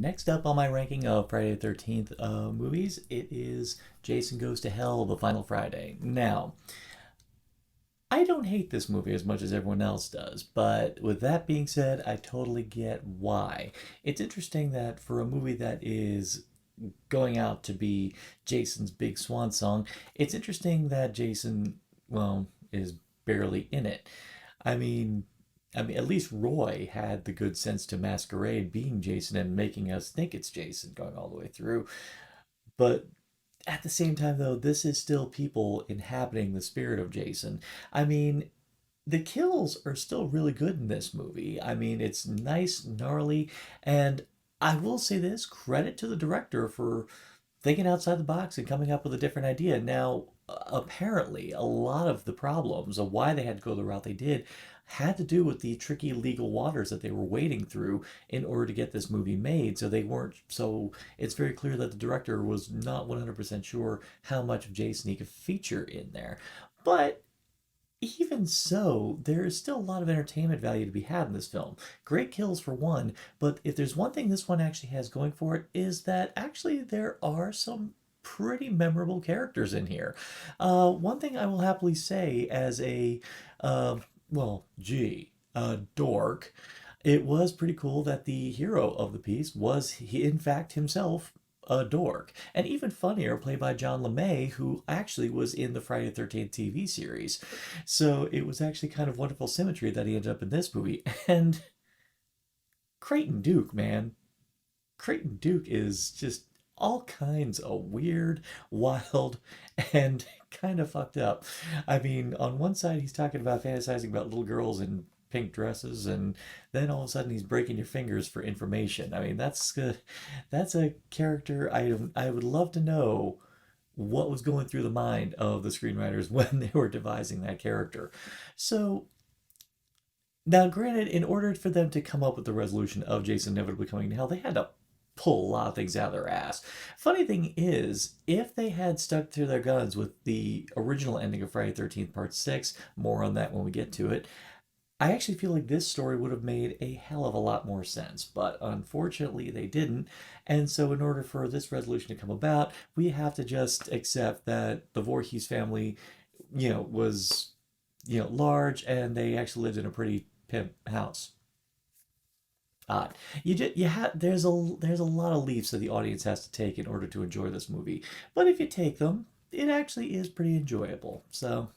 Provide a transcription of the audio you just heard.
next up on my ranking of Friday the 13th movies, it is Jason Goes to Hell, The Final Friday. Now, I don't hate this movie as much as everyone else does, but with that being said, I totally get why. It's interesting that for a movie that is going out to be Jason's big swan song, it's interesting that Jason, well, is barely in it. I mean, at least Roy had the good sense to masquerade being Jason and making us think it's Jason going all the way through. But at the same time, though, this is still people inhabiting the spirit of Jason. I mean, the kills are still really good in this movie. I mean, it's nice, gnarly, and I will say this credit to the director for thinking outside the box and coming up with a different idea. Now, apparently, a lot of the problems of why they had to go the route they did had to do with the tricky legal waters that they were wading through in order to get this movie made. So they weren't, so it's very clear that the director was not 100% sure how much of Jason he could feature in there. But even so, there is still a lot of entertainment value to be had in this film. Great kills for one, but if there's one thing this one actually has going for it, is that actually there are some pretty memorable characters in here. One thing I will happily say as a, uh, dork, it was pretty cool that the hero of the piece was, he, in fact, himself a dork. And even funnier, played by John LeMay, who actually was in the Friday the 13th TV series. So it was actually kind of wonderful symmetry that he ended up in this movie. And Creighton Duke, man. Creighton Duke is just all kinds of weird, wild, and kind of fucked up. I mean, on one side, he's talking about fantasizing about little girls in pink dresses, and then all of a sudden he's breaking your fingers for information. I mean, that's a character item. I would love to know what was going through the mind of the screenwriters when they were devising that character. So now, granted, in order for them to come up with the resolution of Jason inevitably coming to hell, they had to pull a lot of things out of their ass. Funny thing is, if they had stuck to their guns with the original ending of Friday the 13th Part 6, more on that when we get to it, I actually feel like this story would have made a hell of a lot more sense, but unfortunately they didn't. And so, in order for this resolution to come about, we have to just accept that the Voorhees family, was, large, and they actually lived in a pretty pimp house. Odd. There's a lot of leaps that the audience has to take in order to enjoy this movie, but if you take them, it actually is pretty enjoyable. So